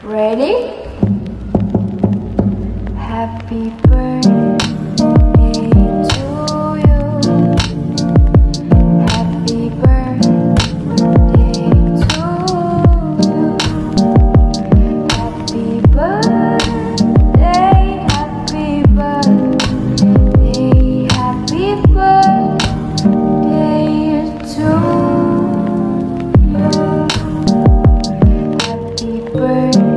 Ready? Happy birthday to you. Happy birthday to you. Happy birthday, happy birthday, happy birthday to you. Happy birthday.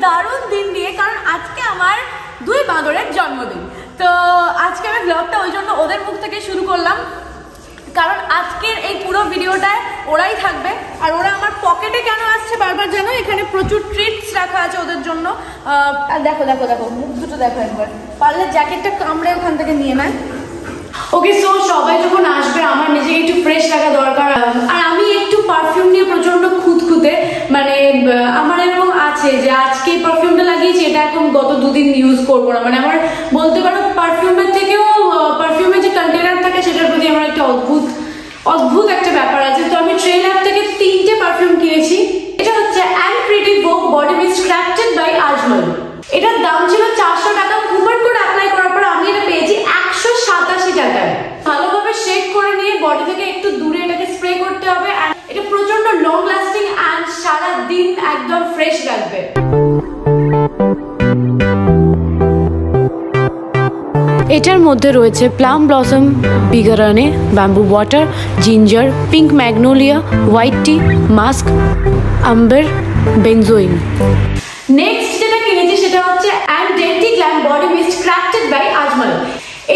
দারুণ দিন দিয়ে, কারণ আজকে আমার দুই বাঁদরের জন্মদিন। তো আজকে আমি ব্লগটা ওই জন্য ওদের মুখ থেকে শুরু করলাম, কারণ আজকের এই পুরো ভিডিওটায় ওরাই থাকবে। আর ওরা আমার পকেটে কেন আসছে বারবার জানো, এখানে প্রচুর ট্রিটস রাখা আছে ওদের জন্য। আর দেখো দেখো দেখো মুখ দুটো দেখো একবার, পারলে জ্যাকেটটা কামড়ে ওখান থেকে নিয়ে নেয়। ওকে, সো সবাই যখন আসবে আমার নিজেকে একটু ফ্রেশ লাগা দরকার। আর আমি একটু পারফিউম নিয়ে প্রচন্ড খুঁতখুঁতে, মানে আমার এরকম আছে যে আজকে পারফিউমটা লাগিয়েছি, এটা এখন গত দুদিন ইউজ করবো না। মানে আমার বলতে পারো পারফিউমের থেকেও পারফিউমের যে কন্টেনার থাকে সেটার প্রতি আমার একটা অদ্ভুত একটা ব্যাপার আছে। তো আমি ট্রেল অ্যাপ থেকে 3টে পারফিউম কিনেছি। এটা হচ্ছে and pretty vogue body mist crafted by Ajmal. এটার দাম ছিল 400 টাকা। কুপন কোড অ্যাপ্লাই করার পর আমি এটা পেয়েছি 187 টাকায়। ভালোভাবে শেক করে নিয়ে বডি থেকে একটু দূরে এটাকে স্প্রে করতে হবে। আর এটা প্রচন্ড লং লাস্টিং অ্যান্ড সারা দিন একদম ফ্রেশ রাখবে। এটার মধ্যে রয়েছে প্লাম ব্লসম, বিগারানে, bamboo water, ginger, pink magnolia, white tea, musk, amber, benzoin. Next যেটা কিনেছি সেটা হচ্ছে and dainty glam body mist crafted by Ajmal.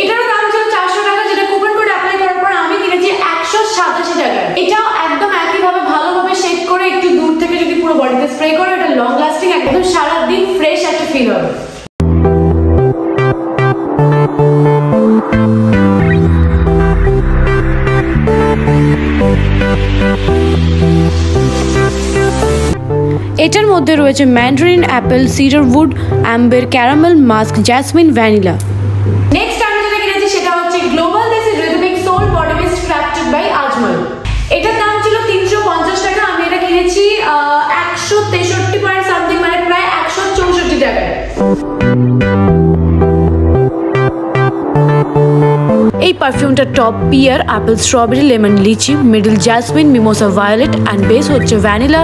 এটারও দাম ছিল 400 টাকা, যেটা কুপন কোড অ্যাপ্লাই করার পর আমি কিনেছি 187 টাকায়। এটাও একদম একইভাবে ভালোভাবে শেক করে একটু দূর থেকে যদি পুরো বডিতে স্প্রে করো, এটা লং লাস্টিং একদম সারা দিন ফ্রেশ একটা ফিল হবে। এটার মধ্যে রয়েছে mandarin apple, cedar wood, amber, caramel, musk, jasmine, vanilla. Next আমি যেটা কিনেছি সেটা হচ্ছে global Desi rhythmic soul body mist crafted by Ajmal. এটার দাম ছিল 350 টাকা। আমি এটা কিনেছি 163 পয়েন্ট সামথিং, মানে প্রায় 164 টাকায়। এই পারফিউমটা top pear, apple, strawberry, lemon, lychee, middle jasmine, mimosa violet and base হচ্ছে vanilla,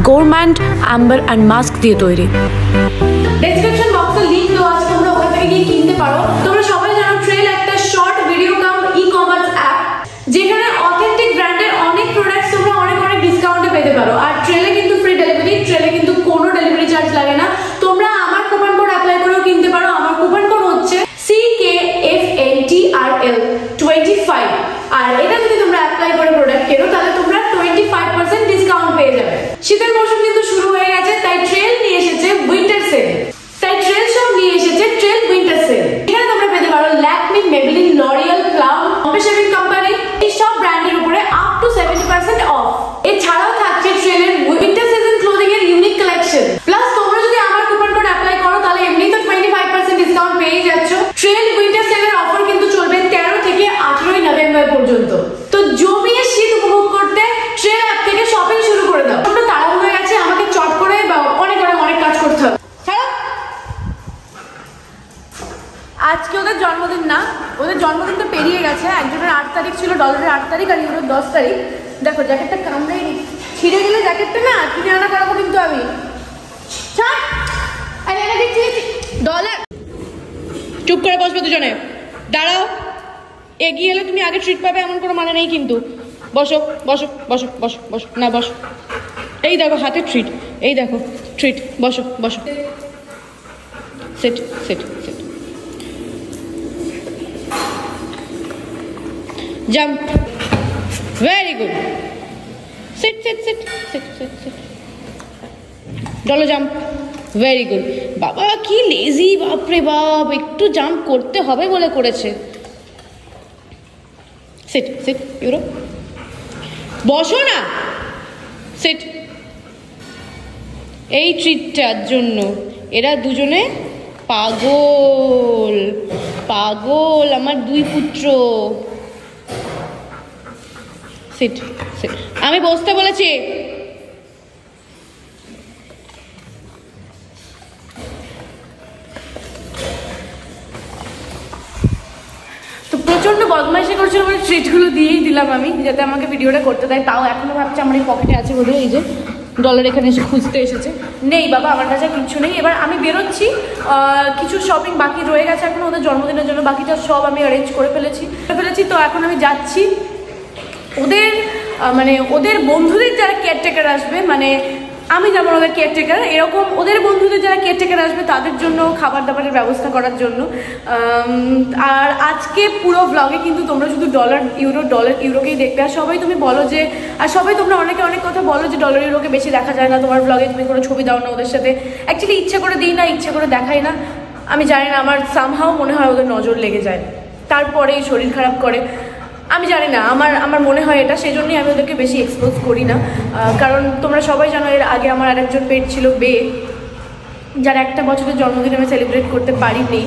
gourmand, amber and musk দিয়ে তৈরি। ডেসক্রিপশন বক্সে লিংক দেওয়া আছে, তোমরা ওখান থেকে গিয়ে কিনতে পারো। তোমরা সবাই জানো ট্রেল একটা শর্ট ভিডিও কাম ই-কমার্স অ্যাপ, যেখানে অথেন্টিক ব্র্যান্ডের অনেক প্রোডাক্টস তোমরা অনেক ডিসকাউন্টে পেতে পারো। আর ট্রেলে কিন্তু ফ্রি ডেলিভারি, ট্রেলে কিন্তু কোনো ডেলিভারি চার্জ লাগে না। তোমরা আমার কুপন কোড অ্যাপ্লাই করেও কিনতে পারো। আমার কুপন কোড হচ্ছে CKFNTRL25। আর এটা যদি তোমরা অ্যাপ্লাই করে প্রোডাক্ট কেনো তাহলে তোমরা 25% ডিসকাউন্ট পেয়ে যাবে। শীতের মৌসুম কিন্তু শুরু হয়ে গেছে, তাই ট্রেল নিয়ে এসেছে উইন্টার সেল। তাই ট্রেল সব নিয়ে এসেছে ট্রেল উইন্টার সেল। এখানে তোমরা পেতে পারো Lakme, Maybelline, L'Oréal, plum, shaving company, এই সব ব্র্যান্ডের উপরে আপ টু 70% অফ। এছাড়াও থাকছে ট্রেলের উইন্টার সিজন ক্লোদিং এর ইউনিক কালেকশন। প্লাস তোমরা যদি আমার কুপন কোড অ্যাপ্লাই করো তাহলে এমনি তো 25% ডিসকাউন্ট পেয়ে যাচ্ছ। ট্রেল উইন্টার সেলের অফার কিন্তু চলবে 13 থেকে 18 নভেম্বর পর্যন্ত। তো জমিয়ে শীত উপভোগ করতে ট্রেল অ্যাপ থেকে শপিং শুরু করে দাও। তোমরা তাড়াহুড়ো হয়ে গেছে, আমাকে চট করে অনেক কাজ করতে হবে। আজকে ওদের জন্মদিন না, ওদের জন্মদিন তো পেরিয়ে গেছে। একজনের 8 তারিখ ছিল, ডলারের 8 তারিখ, আর ইউরোর 10 তারিখ। দেখো জ্যাকেটটা কামড়ে ছিঁড়ে গেলে জ্যাকেটটা না কিনে আনা করাবো কিন্তু আমি। ছাড়, আরে বসবে দুজনে, দাঁড়াও। এগিয়ে এলে তুমি আগে ট্রিট পাবে এমন কোনো মানে নেই কিন্তু। বসো বসো বসো বসো বসো, না বসো। এই দেখো হাতে ট্রিট, এই দেখো ট্রিট, বসো বসো। Sit sit sit, jump, very good, sit sit sit sit sit sit, ডলো জাম্প, ভেরি গুড। বাবা কি লেজি, বাপরে বাপ, একটু জাম্প করতে হবে বলে করেছে। সিট সিট, ইউরো বসো না, সিট। এই ট্রিটটার জন্য এরা দুজনে পাগল পাগল, আমার দুই পুত্র। সিট সিট, আমি বসতে বলেছি। প্রচন্ড বদমাইশি করছিল বলে ট্রিটগুলো দিয়েই দিলাম আমি, যাতে আমাকে ভিডিওটা করতে দেয়। তাও এখনো ভাবছি আমার এই পকেটে আছে বোধহয়। এই যে ডলার এখানে এসে খুঁজতে এসেছে, নেই বাবা আমার কাছে কিচ্ছু নেই। এবার আমি বেরোচ্ছি, কিছু শপিং বাকি রয়ে গেছে এখন ওদের জন্মদিনের জন্য, বাকিটা সব আমি অ্যারেঞ্জ করে ফেলেছি। তো এখন আমি যাচ্ছি ওদের মানে ওদের বন্ধুদের যারা কেয়ারটেকার আসবে, মানে আমি যেমন ওদের কেয়ারটেকার, এরকম ওদের বন্ধুদের যারা কেয়ারটেকার আসবে তাদের জন্য খাবার দাবারের ব্যবস্থা করার জন্য। আর আজকে পুরো ব্লগে কিন্তু তোমরা শুধু ডলার ইউরোকেই দেখবে। আর সবাই তুমি বলো যে, আর সবাই তোমরা অনেকে অনেক কথা বলো যে ডলার ইউরোকে বেশি দেখা যায় না তোমার ব্লগে, তুমি কোনো ছবি দাও না ওদের সাথে। অ্যাকচুয়ালি ইচ্ছে করে দিই না, ইচ্ছে করে দেখাই না, আমি জানি না, আমার সামহাও মনে হয় ওদের নজর লেগে যায়, তারপরেই শরীর খারাপ করে। আমি জানি না, আমার মনে হয় এটা, সেই জন্যই আমি ওদেরকে বেশি এক্সপোজ করি না। কারণ তোমরা সবাই জানো এর আগে আমার আরেকজন পেট ছিল বে, যার একটা বছরের জন্মদিন আমি সেলিব্রেট করতে পারিনি,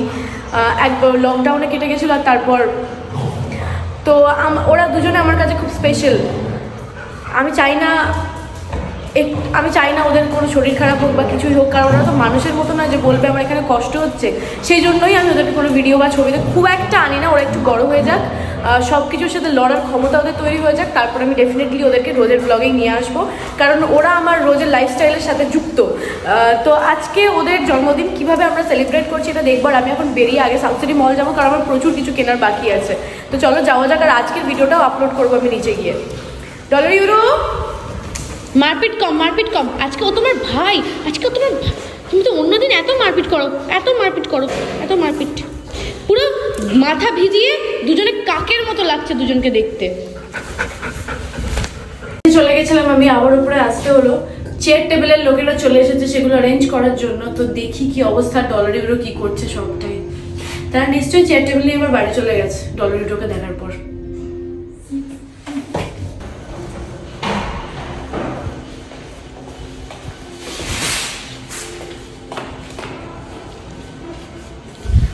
একবার লকডাউনে কেটে গেছিলো। আর তারপর তো ওরা দুজনে আমার কাছে খুব স্পেশাল। আমি চাই না ওদের কোনো শরীর খারাপ হোক বা কিছুই হোক, কারণ ওরা তো মানুষের মতো না যে বলবে আমার এখানে কষ্ট হচ্ছে। সেই জন্যই আমি ওদেরকে কোনো ভিডিও বা ছবিতে খুব একটা আনি না। ওরা একটু বড় হয়ে যাক, সব কিছুর সাথে লড়ার ক্ষমতা ওদের তৈরি হয়ে যাক, তারপর আমি ডেফিনেটলি ওদেরকে রোজের ব্লগেই নিয়ে আসবো, কারণ ওরা আমার রোজের লাইফস্টাইলের সাথে যুক্ত। তো আজকে ওদের জন্মদিন কিভাবে আমরা সেলিব্রেট করছি এটা দেখবার আমি এখন বেরিয়ে আগে সাউথ সিটি মল যাবো, কারণ আমার প্রচুর কিছু কেনার বাকি আছে। তো চলো যাওয়া যাক, আর আজকের ভিডিওটাও আপলোড করবো আমি নিচে গিয়ে। ডলার ইউরো, মারপিট কম, মারপিট কম। আজকে ও তোমার ভাই, আজকে ও তোমার, তুমি তো অন্যদিন এত মারপিট করো, এত মারপিট করো, এত মারপিট, পুরো মাথা ভিজিয়ে দুজনে কাকের মতো লাগছে দুজনকে দেখতে। চলে গেছিলাম আমি, আবার উপরে আসতে হলো। চেয়ার টেবিলের লোকেরা চলে এসেছে সেগুলো অ্যারেঞ্জ করার জন্য। তো দেখি কি অবস্থা, ডলার ইউরো কি করছে সবটাই। তারা নিশ্চয়ই চেয়ার টেবিলে এবার বাড়ি চলে গেছে ডলার ইউরোকে দেখার পর।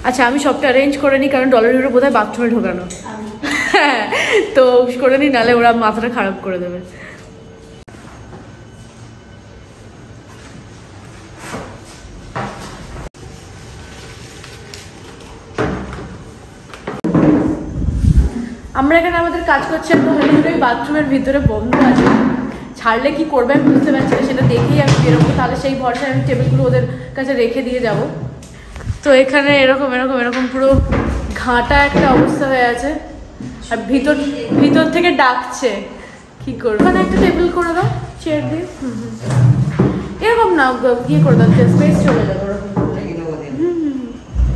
আচ্ছা আমি সবটা অ্যারেঞ্জ করে নিই, কারণ ডলার ইউরো বোধহয় বাথরুমে ঢোকানো। হ্যাঁ তো করে নিই, নাহলে ওরা মাথাটা খারাপ করে দেবে। আমরা এখানে আমাদের কাজ করছি, বাথরুমের ভিতরে বন্ধ আছে, ছাড়লে কি করবে আমি বুঝতে পারছি না, সেটা দেখেই আমি বেরোবো। তাহলে সেই ভরসায় আমি টেবিলগুলো ওদের কাছে রেখে দিয়ে যাব। তো এখানে এরকম এরকম এরকম পুরো ঘাঁটা একটা অবস্থা হয়ে আছে, আর ভিতর থেকে ডাকছে, কি করবো। ওখানে একটা টেবিল করে দাও চেয়ার দিয়ে, এরকম না ইয়ে করে দাও, স্পেস চলে যাবে ওরকম।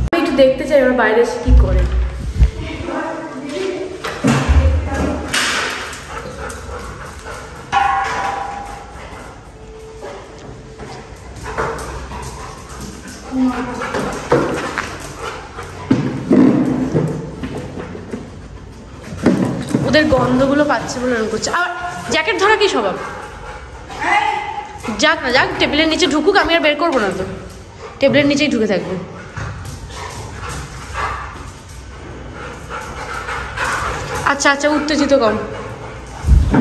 আমি একটু দেখতে চাই ওরা বাইরে এসে কি করে। ওদের গন্ধগুলো পাচ্ছে বলে এরকম করছে। আর জ্যাকেট ধরা কি স্বভাব? যাক না যাক, টেবিলের নিচে ঢুকুক, আমি আর বের করবো না, তো টেবিলের নিচেই ঢুকে থাকবে। আচ্ছা আচ্ছা, উত্তেজিত কম।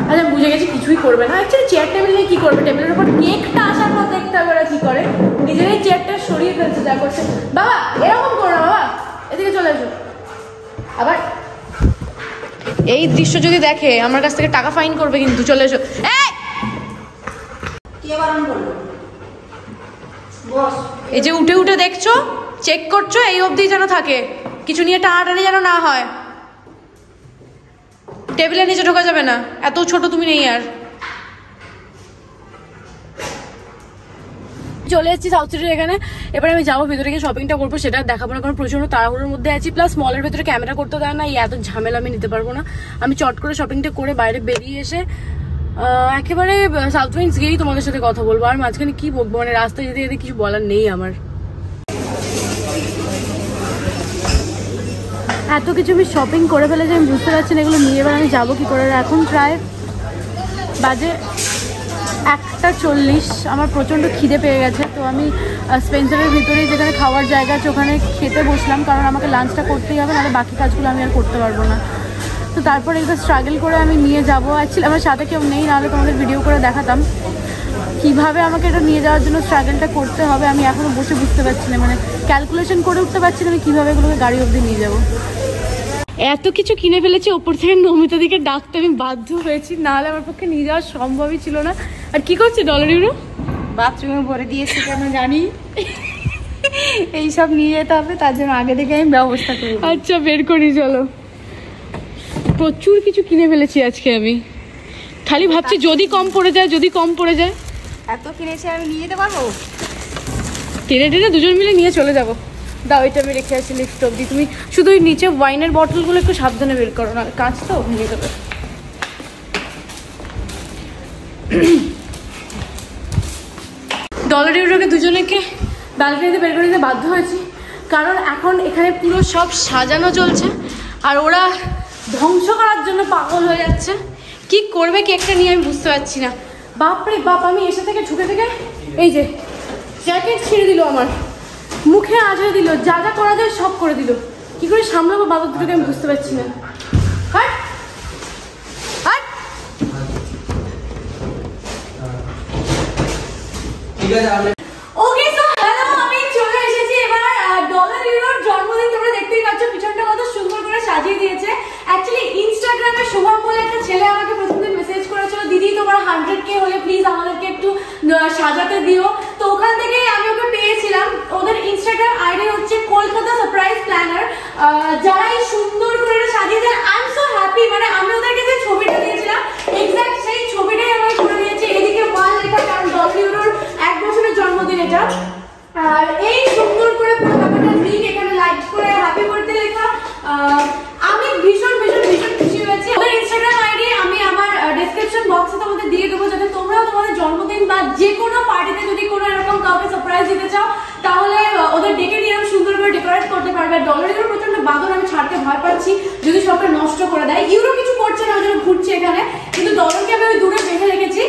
আচ্ছা বুঝে গেছি, কিছুই করবে না। অ্যাকচুয়ালি চেয়ার টেবিল নিয়ে কী করবে, টেবিলের উপর কেকটা আসার পর দেখতে হবে ওরা কী করে। নিজেরাই চেয়ারটা সরিয়ে ফেলছে যা করছে। বাবা এরকম করো না, বাবা এদিকে চলে এসো। আবার এই দৃশ্য যদি দেখে আমার কাছ থেকে টাকা ফাইন করবে কিন্তু। চলে এসো। এই যে উঠে উঠে দেখছো, চেক করছো, এই অবধি যেন থাকে। কিছু নিয়ে টানাটানি যেন না হয়। টেবিলের নিচে ঢোকা যাবে না, এত ছোট তুমি নেই। আর চলে এসেছি সাউথ সিটির এখানে। এবার আমি যাবো ভেতরে গিয়ে শপিংটা করবো, সেটা দেখাবো না কারণ প্রচন্ড তাড়াহুড়োর মধ্যে আছি। প্লাস মলের ভেতরে ক্যামেরা করতে দেয় না, এই এত ঝামেলা আমি নিতে পারবো না। আমি চট করে শপিংটা করে বাইরে বেরিয়ে এসে একেবারে সাউথ উইন্ডস গিয়েই তোমাদের সাথে কথা বলবো। আর মাঝখানে কি বলবো, মানে রাস্তায় যেতে যেতে কিছু বলার নেই আমার। এত কিছু আমি শপিং করে ফেলেছি, আমি বুঝতে পারছি না এগুলো নিয়ে এবার আমি যাবো কি করে। এখন প্রায় বাজে 1:40, আমার প্রচণ্ড খিদে পেয়ে গেছে। তো আমি স্পেন্সারের ভিতরেই যেখানে খাওয়ার জায়গা আছে ওখানে খেতে বসলাম, কারণ আমাকে লাঞ্চটা করতেই হবে, নাহলে বাকি কাজগুলো আমি আর করতে পারবো না। তো তারপরে একটু স্ট্রাগল করে আমি নিয়ে যাবো। অ্যাকচুয়ালি আমার সাথে কেউ নেই, নাহলে তোমাদের ভিডিও করে দেখাতাম কীভাবে আমাকে এটা নিয়ে যাওয়ার জন্য স্ট্রাগলটা করতে হবে। আমি এখনও বসে বুঝতে পারছি না, মানে ক্যালকুলেশন করে উঠতে পারছি না আমি কীভাবে এগুলোকে গাড়ি অবধি নিয়ে যাবো। এত কিছু কিনে ফেলেছি, ওপর থেকে নমিতা দিকে ডাকতে আমি বাধ্য হয়েছি, নাহলে আমার পক্ষে নিয়ে যাওয়া সম্ভবই ছিল না। আর কি করছে ডলার ইউরো? বাথরুমে ভরে দিয়েছি, কেন জানি এইসব নিয়ে যেতে হবে, তার জন্য আগে থেকে আমি ব্যবস্থা করি। আচ্ছা বের করি চলো। প্রচুর কিছু কিনে ফেলেছি আজকে আমি, খালি ভাবছি যদি কম পড়ে যায়, যদি কম পড়ে যায়। এত কিনেছি আমি নিয়ে যেতে পারবো? টেনে টেনে দুজন মিলে নিয়ে চলে যাবো। দাও, এটা আমি রেখে আছি লিফট অব্দি। তুমি শুধু ওই নিচে ওয়াইনের বটলগুলো একটু সাবধানে বের করো, না কাঁচ তো ভেঙে যাবে। ডলার ইউরোকে দুজনেকে ব্যালকনিতে বের করে দিতে বাধ্য হয়েছি, কারণ এখন এখানে পুরো সব সাজানো চলছে আর ওরা ধ্বংস করার জন্য পাগল হয়ে যাচ্ছে। কি করবে কেকটা নিয়ে আমি বুঝতে পারছি না। বাপরে বাপ, আমি এসে থেকে ঢুকে থেকে এই যে জ্যাকেট ছিঁড়ে দিল, আমার মুখে আঁচড়ে দিল, যা যা করা যায় সব করে দিল। কি করে সামলাবো বাবা দুটোকে আমি বুঝতে পারছি না। হাট হাট। ওকে সো হ্যালো, আমি চলে এসেছি এবার ডলার ইউরোর জন্মদিন। তোমরা দেখতেই পাচ্ছ পিছনটা কত সুন্দর করে সাজিয়ে দিয়েছে। অ্যাকচুয়ালি ইনস্টাগ্রামে শুভম বলে একটা ছেলে আমাকে প্রথমদিন মেসেজ করেছিল, দিদি তোমার 100K হলে প্লিজ আমাদেরকে একটু সাজাতে দিও। তো ওখান থেকে আমি ওকে পেয়েছিলাম। ওদের ইনস্টাগ্রাম আইডি হচ্ছে কলকাতা সারপ্রাইজ প্ল্যানার। যারা এই সুন্দর করে সাজিয়ে দেয়, আই এম সো হ্যাপি। মানে আমি ওদেরকে যে ছবিটা দিয়েছিলাম এক্স্যাক্ট সেই ছবিটাই আমাকে করে দিয়েছে। এদিকে ওয়াল লেখা, কারণ ডলার ইউরোর 1 বছরের জন্মদিন এটা। আর এই সুন্দর করে পুরো ব্যাপারটা ঠিক এখানে লাইট করে হ্যাপি বার্থডে লেখা। আমি ভীষণ ভীষণ ভীষণ খুশি হয়েছি। ওদের ইনস্টাগ্রাম আইডি আমি আমার ডেসক্রিপশন বক্সে তোমাদের দিয়ে দেবো, যাতে তোমরাও তোমাদের জন্মদিন বা যে কোনো পার্টিতে যদি কোনো এরকম কাউকে সারপ্রাইজ দিতে চাও, তাহলে ওদের ডেকে নিয়ে সুন্দর করে ডেকোরেট করতে পারবে। ডলার ইউরো প্রচন্ড বাদর, আমি ছাড়তে ভয় পাচ্ছি যদি সবটা নষ্ট করে দেয়। ইউরো কিছু করছে না, ওই জন্য ঘুরছে এখানে, কিন্তু ডলারকে আমি দূরে বেঁধে রেখেছি।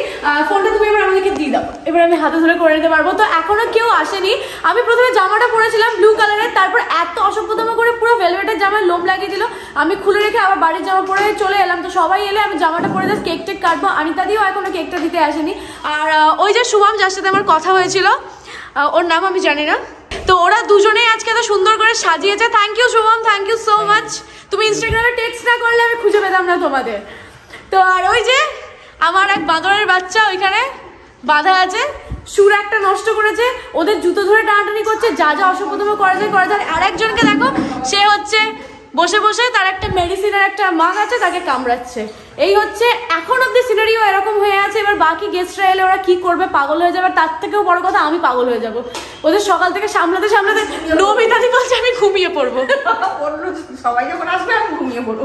ফোনটা তুমি এবার আমাদেরকে দিয়ে দাও, এবার আমি হাতে ধরে করে নিতে পারবো। তো এখনো কেউ আসেনি। আমি প্রথমে জামাটা পরেছিলাম ব্লু কালারের, তারপর এত অসভ্যতম করে পুরো ভেলভেটের জামায় লোম লাগিয়ে দিল। আমি খুলে রেখে আবার বাড়ির জামা পরে চলে এলাম। তো সবাই এলে আমি জামাটা পরে জাস্ট কেক টেক কাটবো। আনিতা দিও এখনো কেকটা দিতে আসেনি। আর ওই যে শুভম যার সাথে আমার কথা হয়েছিল, ওর নাম আমি জানি না, তো ওরা দুজনেই আজকে এত সুন্দর করে সাজিয়েছে। Thank you Shubham, thank you so much. তুমি ইনস্টাগ্রামে টেক্সট না করলে আমি খুঁজে পেতাম না তোমাদের। তো আর ওই যে আমার এক বাঁদরের বাচ্চা ওইখানে বাঁধা আছে, সুর একটা নষ্ট করেছে, ওদের জুতো ধরে টানাটানি করছে, যা যা অসভ্যতম করা যায় করা যায়। আর একজনকে দেখো, সে হচ্ছে বসে বসে তার একটা মেডিসিনের একটা মাগ আছে, তাকে কামড়াচ্ছে। এই হচ্ছে এখন অব্দি সিনারিও এরকম হয়ে আছে। এবার বাকি গেস্টরা এলে ওরা কি করবে, পাগল হয়ে যাবে। তার থেকেও বড় কথা আমি পাগল হয়ে যাব। ওদের সকাল থেকে সামলাতে সামলাতে নমিতাদি বলছে আমি ঘুমিয়ে পড়বো। সবাই যখন আসবে আমি ঘুমিয়ে পড়বো।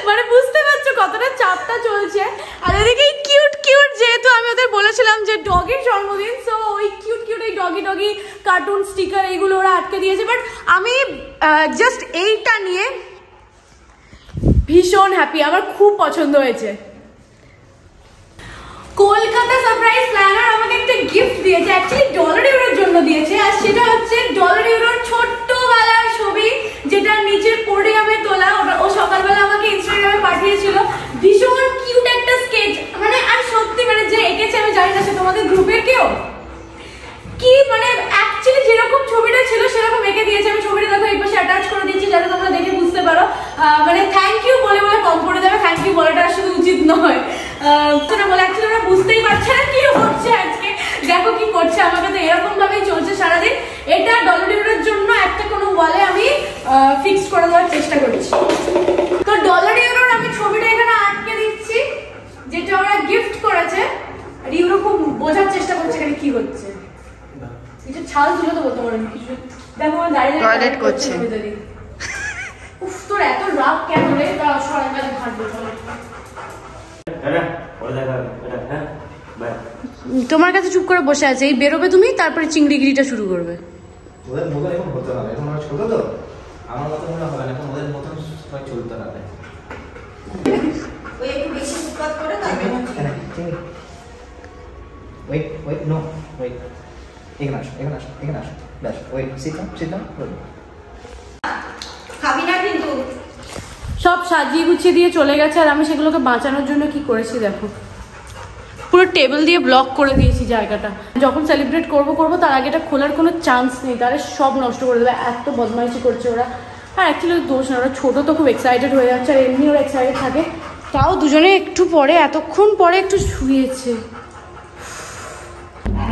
মানে বুঝতে পারছো কতটা চাপটা চলছে। আর এদিকে কিউট কিউট, যেহেতু আমি ওদের বলেছিলাম যে ডগের জন্মদিন, সো ওই কিউট কিউট এই ডগি ডগি কার্টুন স্টিকার এইগুলো ওরা আটকে দিয়েছে। বাট আমি জাস্ট এইটা নিয়ে ভীষণ হ্যাপি, আমার খুব পছন্দ হয়েছে। কলকাতা সারপ্রাইজ প্ল্যানার আমাকে একটা গিফট দিয়েছে, অ্যাকচুয়ালি ডলার ইউরোর জন্য দিয়েছে। আর সেটা হচ্ছে ডলার ইউরোর ছোট্টবেলার ছবি, যেটা নিচের পোডিয়ামে তোলা। ও সকালবেলা আমাকে ইনস্টাগ্রামে পাঠিয়েছিল, ভীষণ কিউট একটা স্কেচ। মানে আর সত্যি মানে যে এঁকেছে আমি জানি না সে তোমাদের গ্রুপের কেউ কি, মানে অ্যাকচুয়ালি যেরকম ছবিটা ছিল সেরকম এঁকে দিয়েছে। আমি ছবিটা দেখো এই পাশে অ্যাটাচ করে দিচ্ছি যাতে তোমরা দেখে বুঝতে পারো। মানে থ্যাংক ইউ বলে বলে কম পড়ে যাবে, থ্যাংক ইউ বলাটা আসলে উচিত নয়। সেটা বলে অ্যাকচুয়ালি ওরা বুঝতেই পারছে না কি হচ্ছে আজকে। দেখো কি করছে, আমাকে তো এরকম ভাবেই চলছে সারাদিন। এটা ডলার ইউরোর জন্য একটা কোনো ওয়ালে চেষ্টা করছি। তো ডলার ইউরোর আমি ছবিটা এখানে আটকে দিচ্ছি, যেটা ওরা গিফট করেছে। আর ইউরো খুব বোঝার চেষ্টা করছে এখানে কি হচ্ছে। কিছু ছাল তুলে দেবো তোমার কিছু। দেখো আমার দাঁড়িয়ে টয়লেট করছে। উফ, তোর এত রাগ কেন রে? দাঁড়াও, সরাই কাজে ঘাটবো। তোমার কাছে চুপ করে বসে আছে, এই বেরোবে তুমি, তারপরে চিংড়িগিরিটা শুরু করবে। ওদের মতো এখন হতে হবে, এখন ওরা ছোট তো, আমার মতো মনে হবে না, এখন ওদের মতন সবাই চলতে হবে। ওই একটু বেশি উৎপাত করে না। ওয়েট ওয়েট নো ওয়েট, এখানে আসো এখানে আসো এখানে আসো, ব্যাস ওয়েট সিট ডাউন। খাবি না কিন্তু। সব সাজিয়ে গুছিয়ে দিয়ে চলে গেছে, আর আমি সেগুলোকে বাঁচানোর জন্য কি করেছি দেখো, পুরো টেবিল দিয়ে ব্লক করে দিয়েছি জায়গাটা। যখন সেলিব্রেট করবো তার আগে এটা খোলার কোনো চান্স নেই, তাহলে সব নষ্ট করে দেবে। এত বদমাইশি করছে ওরা। আর অ্যাকচুয়ালি দোষ না, ওরা ছোটো তো খুব এক্সাইটেড হয়ে যাচ্ছে, আর এমনি ওরা এক্সাইটেড থাকে। তাও দুজনে একটু পরে, এতক্ষণ পরে একটু শুয়েছে।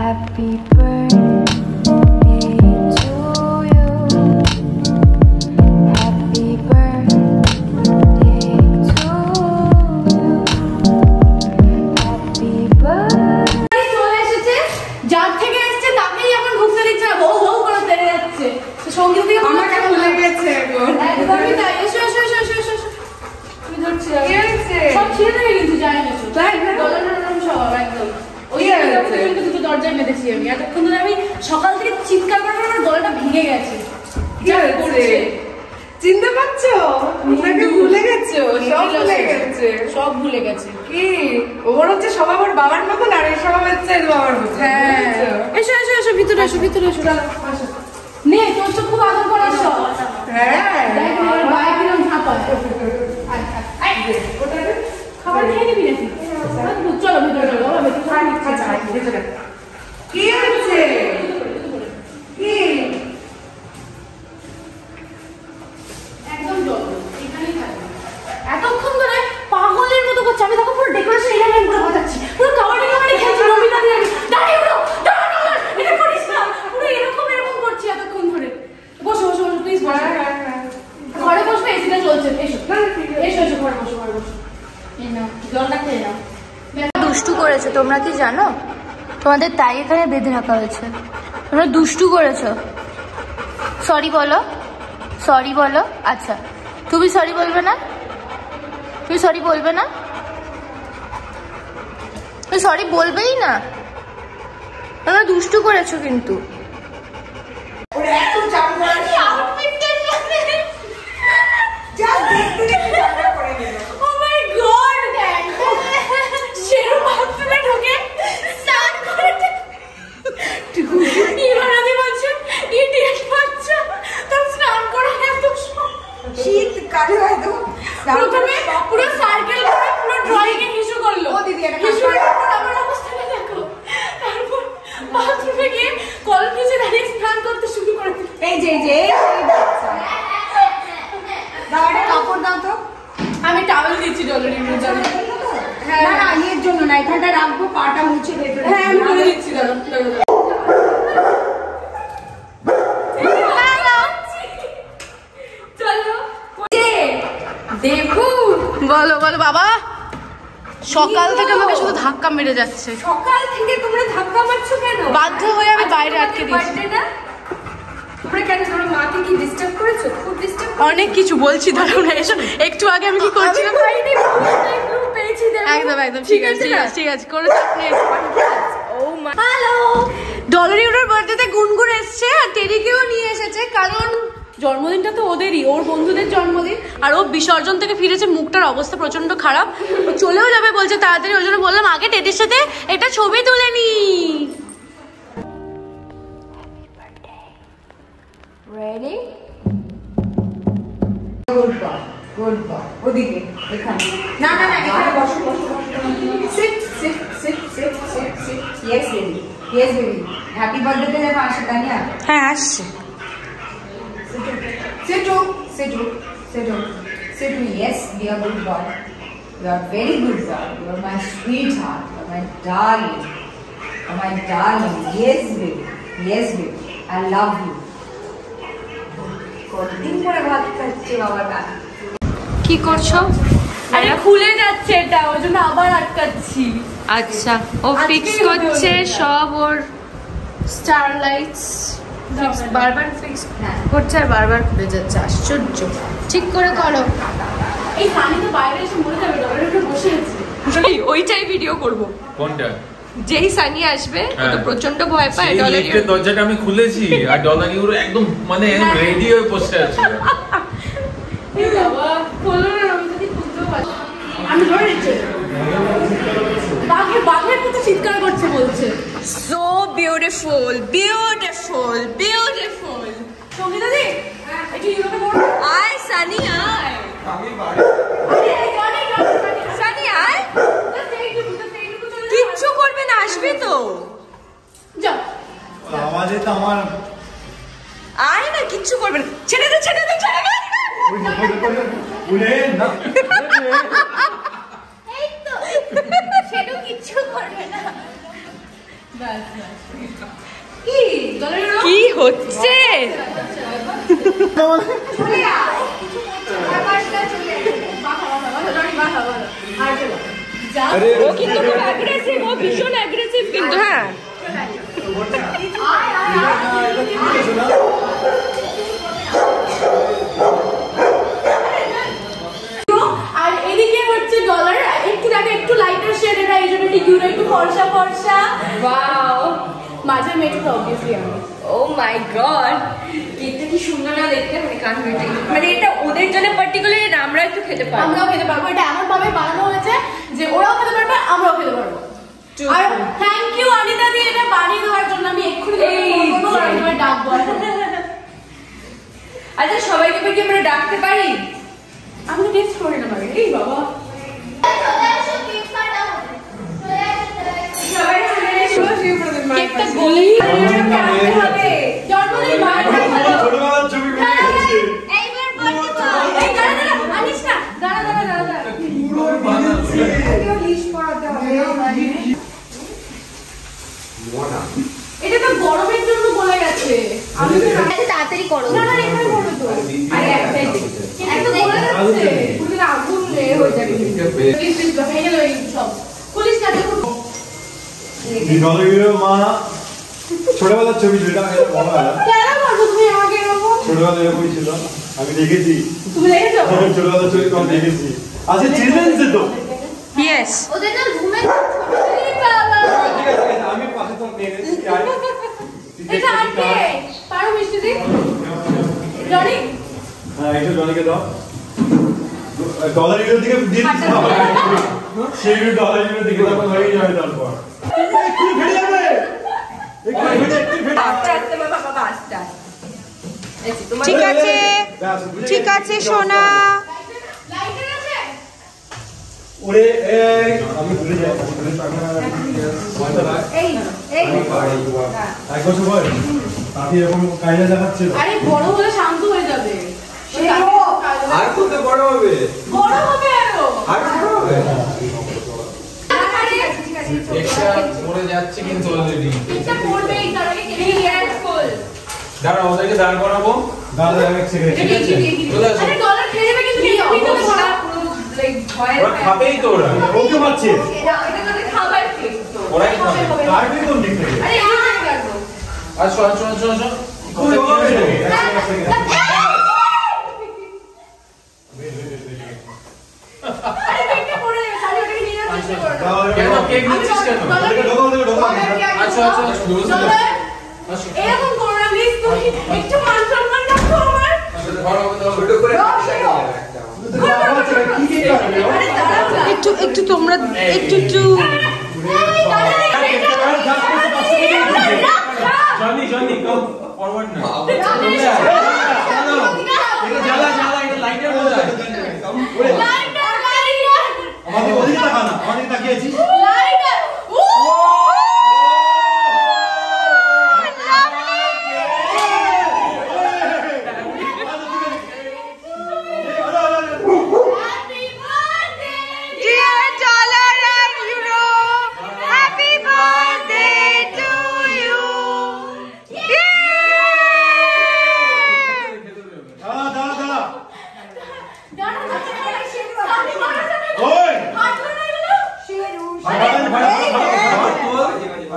Happy birthday to you. Happy birthday to you. Happy birthday. চলে এসেছে, যার থেকে এসেছে তাকেই এখন ঘুরতে দিচ্ছে না, বউ বউ করে তেড়ে যাচ্ছে। সঙ্গীত দিয়ে আমার কাছে ভুলে গেছে এখন। একদমই তাই। এসো এসো এসো এসো এসো এসো। তুমি ধরছি না। কি হয়েছে? সব ছিঁড়ে দেবে কিন্তু, জানি না। তাই না? ডলার সব একদম। ওই দুটো দরজায় মেরেছি আমি। এতক্ষণ ধরে আমি সকাল থেকে চিৎকার করে আমার গলাটা ভেঙে গেছে। কি হয়েছে? চিনতে পারছো? ওনাকে ভুলে গেছো? সব ভুলে গেছে। সব ভুলে গেছে। কি? ওর হচ্ছে সবাই ওর বাবার মতন, আর এই সব হচ্ছে এর বাবার মতন। হ্যাঁ। এসো এসো এসো, ভিতরে এসো ভিতরে এসো। নে, তোর তো খুব আদর করার সব। হ্যাঁ। দেখ আমার গায়ে কিরম ঝাঁপায়। খাবার খেয়ে নিবি নাকি? চলো ভিতরে চলো, বাবা ভিতরে। কি হচ্ছে? কি? একদম জল, এখানেই থাকবে। এতক্ষণ ধরে পাগলের মতো করছে। আমি তখন পুরো ডেকোরেশন এলাকায় পুরো বাজাচ্ছি, পুরো কাবাডি খেলছি। নমিতা দিয়ে দাঁড়িয়ে উঠো, দাঁড়াও, এটা করিস না। পুরো এরকম করছি এতক্ষণ ধরে। বসো বসো বসো, প্লিজ বসো। ঘরে বসবে, এসিটা চলছে। এসো এসো এসো, ঘরে বসো ঘরে বসো। এই নাও, জলটা খেয়ে নাও। দুষ্টু করেছো তোমরা কি জানো? তোমাদের তাই এখানে বেঁধে রাখা হয়েছে। তোমরা দুষ্টু করেছো। সরি বলো, সরি বলো। আচ্ছা, তুমি সরি বলবে না? তুমি সরি বলবে না? তুমি সরি বলবেই না? তোমরা দুষ্টু করেছো কিন্তু। ওর এত চামড়া আছে। যা দেখতে দেখতে চামড়া পড়ে গেল। ও মাই গড, শেরু বাথরুমে ঢোকে স্নান করে। এবার আমি বলছি ইডিয়েট বাচ্চা, তোর স্নান করে এত শীতকালে হয়তো প্রথমে পুরো সার্কেল করে পুরো ড্রয়িং এ হিসু করলো। ও দিদি, এটা হিসু করার পর আমার অবস্থাটা দেখো। তারপর বাথরুমে গিয়ে কল নিচে দাঁড়িয়ে স্নান করতে শুরু করে দিল। এই যে দাও, একটা কাপড় দাও তো। আমি টাওয়েল দিচ্ছি ডলার ইউরোর জন্য। হ্যাঁ না না, ইয়ের জন্য না, এখানটা রাখবো, পাটা মুছে ভেতরে। হ্যাঁ, আমি করে দিচ্ছি। দাঁড়াও চলো। দেখুন, বলো বলো বাবা, সকাল থেকে আমাকে শুধু ধাক্কা মেরে যাচ্ছে। সকাল থেকে তোমরা ধাক্কা মারছো কেন? বাধ্য হয়ে আমি বাইরে আটকে দিয়েছি। বার্থডেটা তোমরা কেন, তোমার মাকে কি ডিস্টার্ব করেছো? খুব ডিস্টার্ব অনেক কিছু বলছি, দাঁড়াও না, এসো। একটু আগে আমি কি করছিলাম? একদম একদম ঠিক আছে ঠিক আছে ঠিক আছে, কোনো চাপ নেই। হ্যালো, ডলার ইউরোর বার্থডেতে গুনগুন এসছে, আর টেরিকেও নিয়ে এসেছে, কারণ জন্মদিনটা তো ওদেরই, ওর বন্ধুদের জন্মদিন। আর ও বিসর্জন থেকে ফিরেছে, মুখটার অবস্থা প্রচন্ড খারাপ, ও চলেও যাবে বলছে তাড়াতাড়ি। ওই জন্য বললাম আগে টেডির সাথে এটা ছবি তুলে নি। Ready? Good boy, good boy. ওদিকে, এখানে। না না না, এখানে বসো বসো বসো। Sit sit sit sit sit sit. Yes baby, yes baby. Happy birthday যেন আসে, তানিয়া। হ্যাঁ আসছে। Sit down, sit down, sit down, sit down. Yes, be a good boy. You are very good boy. You are my sweetheart. You are my darling. You are my darling. Yes, baby. Yes, baby. I love you. কতদিন পরে ভাত খাচ্ছে বাবা কাকা। কি করছো? আরে খুলে যাচ্ছে এটা, ওই জন্য আবার আটকাচ্ছি। আচ্ছা, ও আজকেই ফিক্স হতে করছে হলো। সব, ওর স্টারলাইটস বারবার ফিক্স করছে আর বারবার খুলে যাচ্ছে। আশ্চর্য, ঠিক করে করো। এই সানি তো বাইরে এসে মরে যাবে, ডলারের উপরে বসে আছে। ওইটাই ভিডিও করব। কোনটা? যেই সানি আসবে ও তো প্রচন্ড ভয় পায়। সেই ডলার লিফটের দরজাটা আমি খুলেছি আর ডলার ইউরো একদম মানে রেডি হয়ে বসে আছে। এই বাবা, খোলো না, আমি যদি খুলতেও পারি। আমি ধরে নিচ্ছি। বাঘের মতো চিৎকার করছে বলছে। So beautiful, beautiful, beautiful. Sangeeta di, একটু ইউরোপে করো। আয় সানি আয়, আরে এই গানে সানি আয়। কিচ্ছু করবে না, আসবে তো। যাও। আওয়াজে তো আমার আয় না, কিচ্ছু করবে না। ছেড়ে দে, ছেড়ে দে, ছেড়ে দে। উড়ে না। এই তো, সেটা কিচ্ছু করবে না। ব্যাস, ব্যাস। কি ডলারের কি হচ্ছে? চলে আয়। ব্যাপারটা চলে আসে। বাবা, ডরি বাবা। আর চলো। যা। ও কিন্তু খুব অ্যাগ্রেসিভ, ও ভীষণ অ্যাগ্রেসিভ কিন্তু। হ্যাঁ, আর এদিকে হচ্ছে ডলার একটু দেখো, একটু লাইটার শেড, এটা এই জন্য ইউরো একটু ফর্সা ফর্সা। ওয়াও, মাঝে মেয়ে তো অবভিয়াসলি আমি। ও মাই গড, কেকটা কি সুন্দর না দেখতে, মানে কান হইতে। মানে এটা ওদের জন্য পার্টিকুলারলি, আমরা একটু খেতে পারবো। আমরাও খেতে পারবো, এটা এমন ভাবে বানানো হয়েছে যে ওরাও খেতে পারবে, আমরাও খেতে পারবো। আর থ্যাংক ইউ অনিতা দি, এটা বানিয়ে দেওয়ার জন্য। আমি এক্ষুনি তোমায় ডাকবো। আচ্ছা, সবাইকে কি আমরা ডাকতে পারি? আমি তো টেস্ট করি না আগে। এই বাবা, কেকটা গলেই হবে। জন্মদিন ছোটবেলার ছবি মনে আছে। এইবার বলতে পার। এই দাঁড়া দাঁড়া, আনিস না, দাঁড়া দাঁড়া দাঁড়া দাঁড়া। লিস্ট করাতে হবে এটা তো গরমের জন্য বলে গেছে। আমি তো তাড়াতাড়ি করো। না না, এখানে করবে তো। আরে একটাই এটা তো বলে যাচ্ছে। পুরো আগুন হয়ে যাবে। প্লিজ প্লিজ ভেঙে গেল এই সব। পুলিশ না দেখো। ডলার ইউরো মা ছোটবেলার ছবি যেটা বলা হয় কেন করছো তুমি আমাকে এরকম? ছোটবেলা এরকমই ছিল, আমি দেখেছি। তুমি দেখেছো? ছোটবেলার ছবি আমি দেখেছি। আচ্ছা চিলড্রেন্স তো ইয়েস, ওদের না ঘুমে এই বাবা। ঠিক আছে, আমি পাশে তো নিয়ে গেছি। এটা আনতে পারো মিষ্টি দি। জনি হ্যাঁ, এটা জনিকে দাও। ডলার ইউরোর দিকে দিয়ে দিতে হবে। সেই ডলার ইউরোর দিকে তখন হয়ে যাবে তারপর। একটু ফেটে যাবে। একটু ফেটে। আস্তে বাবা, বাবা আস্তে আস্তে। ঠিক আছে, ঠিক আছে সোনা। লাইটার আছে? ওরে এই আমি ভুলে যাই। এই এই এক বছর বয়স আপনি এরকম কায়দা দেখাচ্ছে। আরে বড় হলে শান্ত হয়ে যাবে। আর কত বড় হবে? বড় হবে আরো। আর বড় হবে? একটা পড়ে যাচ্ছে কিন্তু অলরেডি। এটা পড়বে এই কারণে কেয়ারফুল। দাঁড়া, ওদেরকে দাঁড় করাবো। দাদা এক সেকেন্ড। এটা কি চলে আসো। আরে ডলার খেয়ে যাবে কিন্তু এই অবস্থা ওরা খাবেই তো ওরা। ওকে পাচ্ছে। এটা তো খাবার কেক তো। ওরাই খাবে। তার কি কোন দিক থেকে? আরে এটা কি করব? আসো আসো আসো আসো। কই হবে? আরে কেকটা পড়ে যাবে, সারি ওটাকে নিয়ে যাওয়ার চেষ্টা করো না। কেন কেক নিচ্ছিস কেন? আচ্ছা আচ্ছা আচ্ছা। ডলার এরকম করো না প্লিজ, তুমি একটু মান সম্মান রাখো আমার। ছোট করে কি কি করবে? আরে দাঁড়াও না। একটু একটু তোমরা একটু একটু জনি জনি কাম ফরওয়ার্ড না। এটা জ্বালা জ্বালা, এটা লাইটের মতো আছে। আমাদের ওদিকে তাকা না, আমাদের তাকিয়েছিস। Dear dollar and euro, happy birthday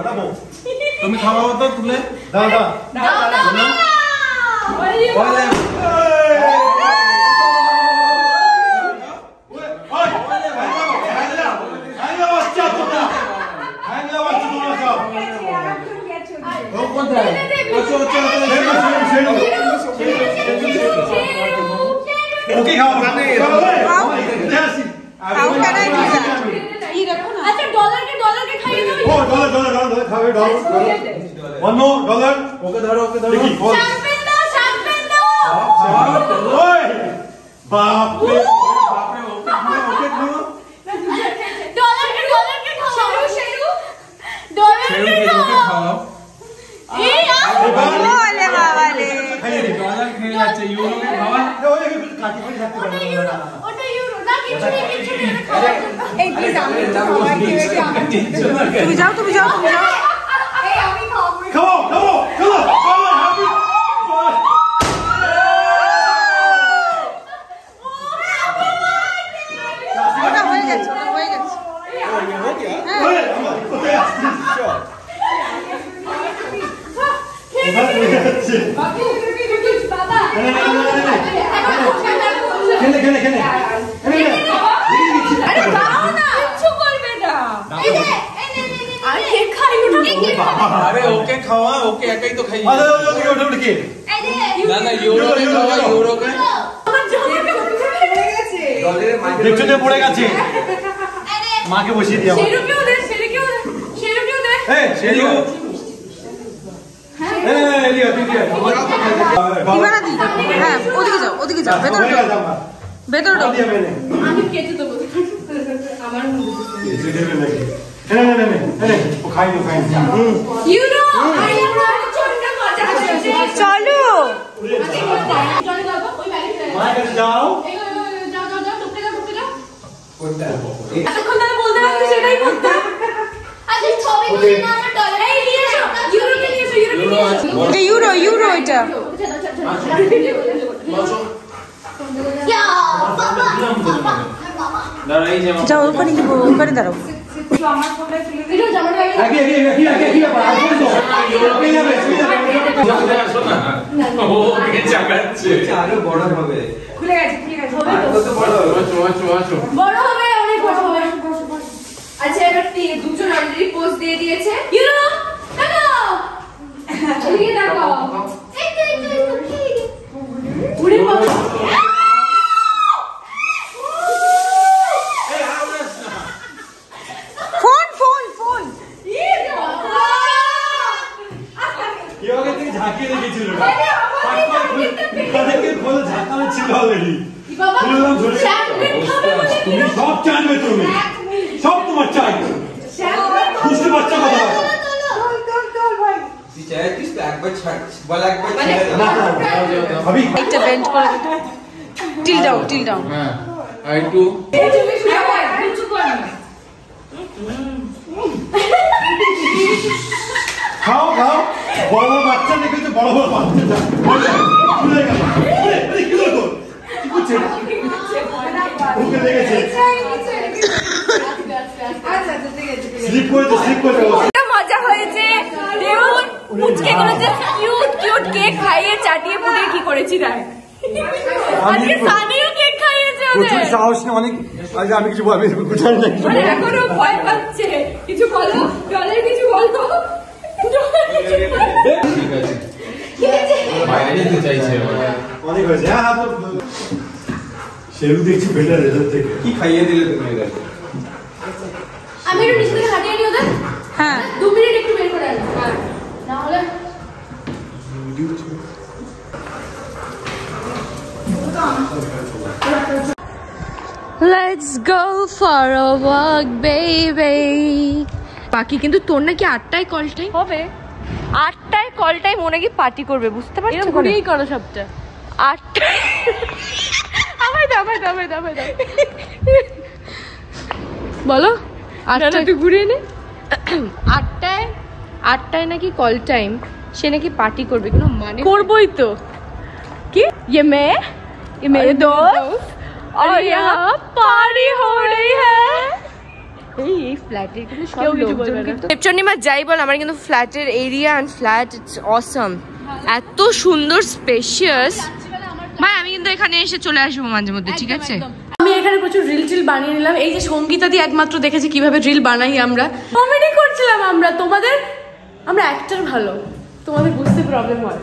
দাও তুমি খাওয়াও তো তুলে দাও দাও ওকে খাও আচ্ছা ডলারকে খাইয়ে দাও ও ডলার খাবে ডলার one more dollar ওকে ধরো দেখি শ্যাম্পেন দাও ওই বাপ রে ওকে খাও ডলারকে খাও শেরু ডলারকে ওকে খাও এই ওলে বাবা রে খাইয়ে দে ডলার খেয়ে যাচ্ছে ইউরোকে খাওয়া ওই কাটি করে থাকতে পারবে না ওটা ইউরো না কিছু নেই এই প্লিজ আমি একটু খাওয়াই দিয়েছি তুমি যাও এই আমি খাওয়াবো Come on, happy. ওটা হয়ে গেছে আরে ওকে খাওয়া ওকে একাই তো খাই না না ইউরোকে দেখছো পড়ে গেছে মাকে বসিয়ে দিয়ে শেরুকেও দে এই শেরু এলিও তুই দিয়ে দিবানা দি হ্যাঁ ওদিকে যাও ভেতরে ঢোকো আমি কেটে দেবো আমার ও খাই ইউরো আর ইউরো ছোট্ট মজা আছে চলো চলে যাবো ওই ব্যাগে মায়ের কাছে যাও যাও ঢুকতে যাও এতক্ষণ ধরে বলতে পারছি সেটাই করতে আচ্ছা ছবি তুলে না আমার ডলার এই নিয়েছো ইউরোকে নিয়েছো এটা ইউরো এটা ইয়া বাবা দাঁড়াই যে যাও ওখানে দাঁড়াও আমার ফোনটা তুলে দিও জামার ব্যাগে কি ব্যাপার আর বলতো ওকে যাবে ও কে জাগাচ্ছে আরো বড় হবে খুলে গেছে আছো বড় হবে অনেক বড় হবে আচ্ছা এবার দুজন অলরেডি পোস্ট দিয়ে দিয়েছে ইউরো দেখো এদিকে দেখো একটু কি উড়ে বাবা ফোন কি হবে তুই ঝাঁকিয়ে রেখেছিল তাদেরকে খোল ঝাঁকানো ছিল অলরেডি বাবা খুললাম ধরে চ্যাম্পিয়ন খাবে বলে তুমি সব চাইবে তুমি সব তোমার চাই খুশি বাচ্চা কথা তুই চাইছিস তো একবার ছাড় বল একবার ছেড়ে না দাও ভাবি একটা বেন্ড করে টিল ডাউন হ্যাঁ আর একটু কিছু কর না খাও বড় বাচ্চা দেখেছো বড় বাচ্চা খুলে গেল কি হলো কি করছে ওকে লেগেছে স্লিপ করে মজা হয়েছে দেখুন মুচকে গুলোতে কিউট কেক খাইয়ে চাটিয়ে পুড়িয়ে কি করেছি রে আজকে সানিও কেক খাইয়েছে প্রচুর ওদের সাহস নিয়ে অনেক আজ আমি কিছু বলবি গুছাই না মানে এখনো ভয় পাচ্ছে কিছু বলো ডলার কিছু বলতো ঠিক আছে বাইরে যেতে চাইছে অনেক হয়েছে হ্যাঁ সেরু দেখছি বেটার রেজাল্ট থেকে কি খাইয়ে দিলে তুমি এদেরকে আমি একটু নিচে থেকে হাঁটিয়ে নিই ওদের হ্যাঁ 2 মিনিট একটু বের করে আনো হ্যাঁ না হলে Let's go for a walk, baby. বাকি কিন্তু তোর নাকি 8টায় কল টাইম হবে 8টায় কল টাইম ও নাকি পার্টি করবে বুঝতে পারছো এরকম ঘুরিয়েই করো সবটা 8টায় আমায় দাও বলো 8টায় তুই ঘুরিয়ে নে 8টায় নাকি কল টাইম সে নাকি পার্টি করবে কোনো মানে করবই তো কি ये मेरे दोस्त और यहाँ पार्टी हो रही है এই ফ্ল্যাটের কিন্তু সব লোকজন কিন্তু দেবচন্ডিমা যাই বল আমার কিন্তু ফ্ল্যাটের এরিয়া এন্ড ফ্ল্যাট ইটস অসম, এত সুন্দর স্পেশিয়াস। ভাই আমি কিন্তু এখানে এসে চলে আসবো মাঝে মধ্যে, ঠিক আছে? আমি এখানে প্রচুর রিল টিল বানিয়ে নিলাম। এই যে সঙ্গীতা দিয়ে একমাত্র দেখেছি কিভাবে রিল বানাই আমরা, কমেডি করছিলাম আমরা। আমরা অ্যাক্টর ভালো, তোমাদের বুঝতে প্রবলেম হয়।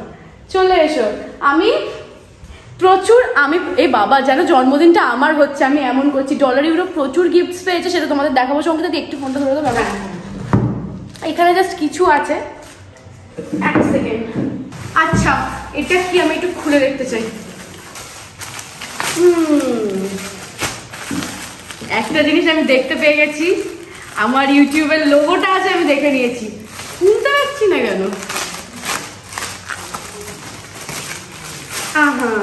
চলে এসো। আমি এই বাবা জানো জন্মদিনটা আমার হচ্ছে, আমি এমন করছি। ডলার ইউরো প্রচুর গিফটস পেয়েছে, সেটা তোমাদের দেখাবো। সঙ্গীতা দিয়ে একটু ফোনটা ধরে দেবো। এখানে জাস্ট কিছু আছে, এক সেকেন্ড। আচ্ছা এটা কি, আমি একটু খুলে দেখতে চাই। একটা জিনিস আমি দেখতে পেয়ে গেছি, আমার ইউটিউবের লোগোটা আছে, আমি দেখে নিয়েছি। শুনতে পাচ্ছি না কেন? আহা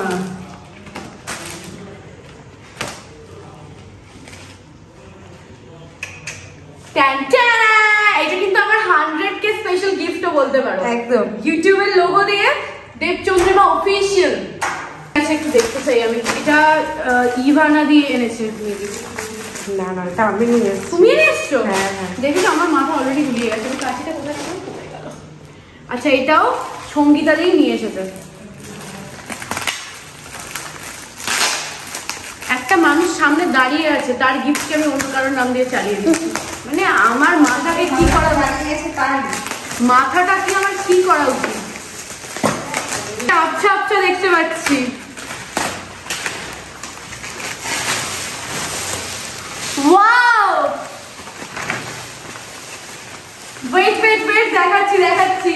এটা কিন্তু আমার 100K স্পেশাল গিফটও বলতে পারো। একদম ইউটিউবের লোগো দিয়ে দেবচন্দ্রিমা অফিসিয়াল। একটু দেখতে চাই আমি, এটা ইভানা দিয়ে এনেছে। না না এটা আমি নিয়ে এসেছি। তুমি নিয়ে এসছো? হ্যাঁ হ্যাঁ দেখেছো, আমার মাথা অলরেডি গুলিয়ে গেছে। কাঠিটা কোথায় গেল? আচ্ছা এটাও সঙ্গীতা দিয়ে নিয়ে এসেছে। একটা মানুষ সামনে দাঁড়িয়ে আছে, তার গিফটকে আমি অন্য কারোর নাম দিয়ে চালিয়ে দিচ্ছি। মানে আমার মাথাকে কি করা আছে, তার মাথাটা কি আমার কি করা উচিত? আচ্ছা আচ্ছা দেখতে পাচ্ছি। ওয়াও ওয়েট দেখাচ্ছি।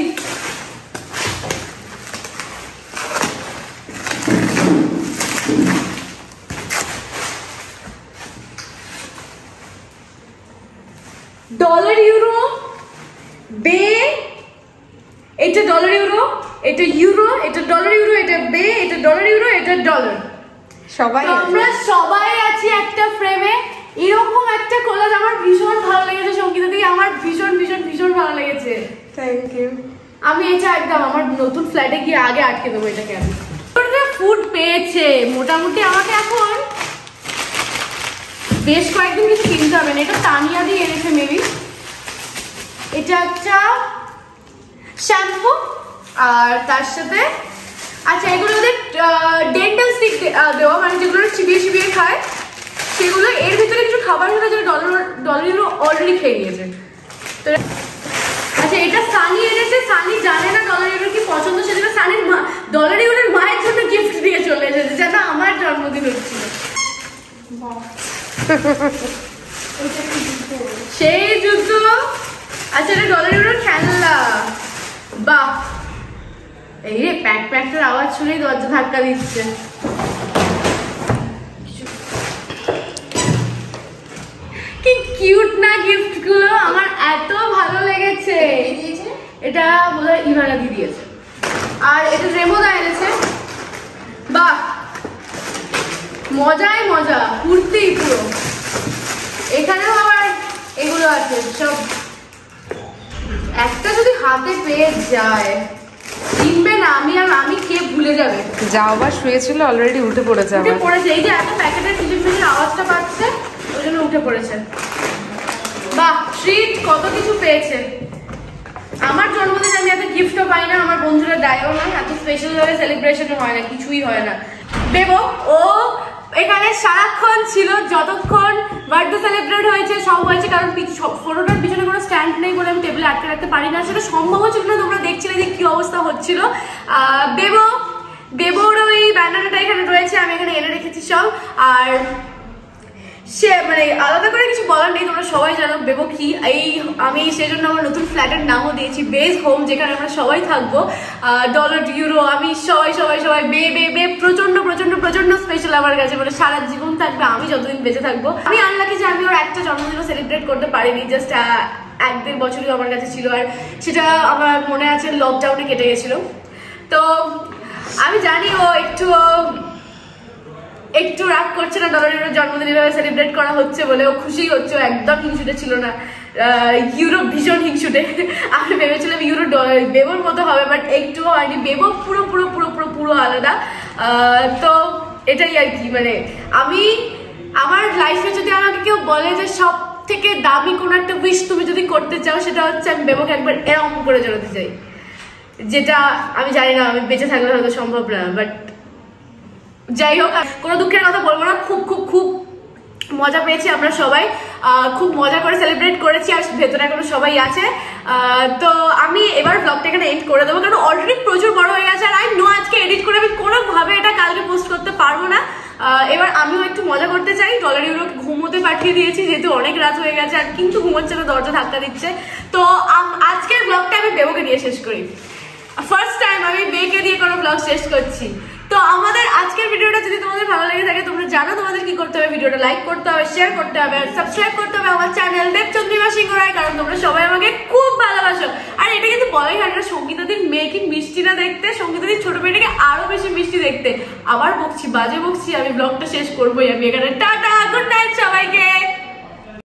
ডলার ইউরো বে, এটা ডলার ইউরো, এটা ইউরো, এটা ডলার ইউরো, এটা বে, এটা ডলার ইউরো, এটা ডলার। আমরা সবাই আছি একটা ফ্রেমে। এরকম একটা কোলাজ আমার ভীষণ ভালো লেগেছে সঙ্গীতা দিয়ে, আমার ভীষণ ভীষণ ভীষণ ভালো লেগেছে। Thank you. আমি এটা একদম আমার নতুন ফ্ল্যাটে গিয়ে আগে আটকে দেবো এটাকে। আমি ফুড পেয়েছে মোটামুটি, আমাকে এখন বেশ কয়েকদিন কিছু কিনতে হবে না। এটা তানিয়া দিয়ে এনেছে মেবি। এটা একটা শ্যাম্পু, আর তার সাথে আচ্ছা এগুলো ওদের ডেন্টাল স্টিক দেওয়া, মানে যেগুলো চিবিয়ে খায় সেগুলো। এর ভিতরে কিছু খাবার হবে যেটা ডলার অলরেডি খেয়ে নিয়েছে। তো আচ্ছা এটা সানি এনেছে। সানি জানে না ডলার ইউরো কি পছন্দ, সেজন্য সানির ডলার ইউরোর মায়ের জন্য গিফট দিয়ে চলে এসেছে, যেন আমার জন্মদিন হচ্ছিল। সেই জুতো। আচ্ছা এটা ডলার ইউরোর খেলনা। বাহ, এই রে প্যাকটার আওয়াজ শুনেই দরজা ধাক্কা দিচ্ছে। কি কিউট না গিফট গুলো, আমার এত ভালো লেগেছে। এটা বোধহয় ইভানা দিয়ে দিয়েছে, আর এটা রেমোদা এনেছে। বাহ মজাই মজা, কুর্তি পুরো। এখানেও আবার এগুলো আছে সব। একটা যদি হাতে পেয়ে যায় কিনবে না, আমি কে ভুলে যাবে। যাও বা শুয়েছিল অলরেডি উঠে পড়েছে। এই যে এত প্যাকেটের কিচির আওয়াজটা পাচ্ছে, ওই জন্য উঠে পড়েছে। বাহ ট্রিট কত কিছু পেয়েছে। আমার জন্মদিন আমি এত গিফটও পাই না, আমার বন্ধুরা দেয়ও না, এত স্পেশাল ভাবে সেলিব্রেশনও হয় না, কিছুই হয় না। দেবো ও এখানে সারাক্ষণ ছিল, যতক্ষণ বার্থডে সেলিব্রেট হয়েছে সব হয়েছে। কারণ ফটোটার পিছনে কোনো স্ট্যান্ড নেই বলে আমি টেবিলে আটকে রাখতে পারি না, সেটা সম্ভব ছিল না। তোমরা দেখছিলে যে কি অবস্থা হচ্ছিল। বেবোর ওই ব্যানারটা এখানে রয়েছে, আমি এখানে এনে রেখেছি সব। আর সে মানে আলাদা করে কিছু বলার নেই, তোমরা সবাই জানো বেবো কি। আমি সেজন্য আমার নতুন ফ্ল্যাটের নামও দিয়েছি বেজ হোম, যেখানে আমরা সবাই থাকবো। ডলার ইউরো, আমি সবাই বে প্রচন্ড প্রচন্ড প্রচন্ড স্পেশাল আমার কাছে, মানে সারা জীবন থাকবে, আমি যতদিন বেঁচে থাকবো। আমি আনলাকি যে আমি ওর একটা জন্মদিনও সেলিব্রেট করতে পারিনি, জাস্ট 1-1.5 বছরই আমার কাছে ছিল, আর সেটা আমার মনে আছে লকডাউনে কেটে গেছিল। তো আমি জানি ও একটু রাগ করছে না ডলার ইউরোর জন্মদিন এভাবে সেলিব্রেট করা হচ্ছে বলে, ও খুশি হচ্ছে। একদম হিংসুটে ছিল না, ইউরো ভীষণ হিংসুটে। আমি ভেবেছিলাম ইউরো বেবোর মতো হবে, বাট একটুও হয়নি। বেবো পুরো পুরো পুরো পুরো পুরো আলাদা। তো এটাই আর কি, মানে আমি আমার লাইফে যদি আমাকে কেউ বলে যে সব থেকে দামি কোনো একটা উইশ তুমি যদি করতে চাও, সেটা হচ্ছে আমি বেবকে একবার এরকম করে জড়াতে চাই, যেটা আমি জানি না আমি বেঁচে থাকলে হয়তো সম্ভব না, বাট যাই হোক কোনো দুঃখের কথা বলবো না। খুব খুব খুব মজা পেয়েছি আমরা সবাই, খুব মজা করে সেলিব্রেট করেছি, আর ভেতরে এখনো সবাই আছে। তো আমি এবার ব্লগটা এখানে এন্ড করে দেবো, কারণ অলরেডি প্রচুর বড় হয়ে গেছে, আর আই নো আজকে এডিট করে আমি কোনোভাবে এটা কালকে পোস্ট করতে পারবো না। এবার আমিও একটু মজা করতে চাই। ডলার ইউরোকে ঘুমোতে পাঠিয়ে দিয়েছি, যেহেতু অনেক রাত হয়ে গেছে, আর কিন্তু ঘুমোচ্ছে না, দরজা ধাক্কা দিচ্ছে। তো আজকের ব্লগটা আমি বেবকে দিয়ে শেষ করি। ফার্স্ট টাইম আমি বেকে দিয়ে কোনো ব্লগ শেষ করছি। তো আমাদের আজকের ভিডিওটা যদি তোমাদের ভালো লেগে থাকে, তোমরা জানো তোমাদের কি করতে হবে, ভিডিওটা লাইক করতে হবে, শেয়ার করতে হবে, আর সাবস্ক্রাইব করতে হবে আমার চ্যানেল দেবচন্দ্রিমা সিংহ রায়, কারণ তোমরা সবাই আমাকে খুব ভালোবাসো। আর এটা কিন্তু বলাই হয় না, সঙ্গীতাদির মেয়ে কি মিষ্টি না দেখতে, সঙ্গীতাদির ছোট মেয়েটাকে আরো বেশি মিষ্টি দেখতে। আবার বকছি, বাজে বকছি, আমি ব্লগটা শেষ করবোই আমি এখানে। টাটা।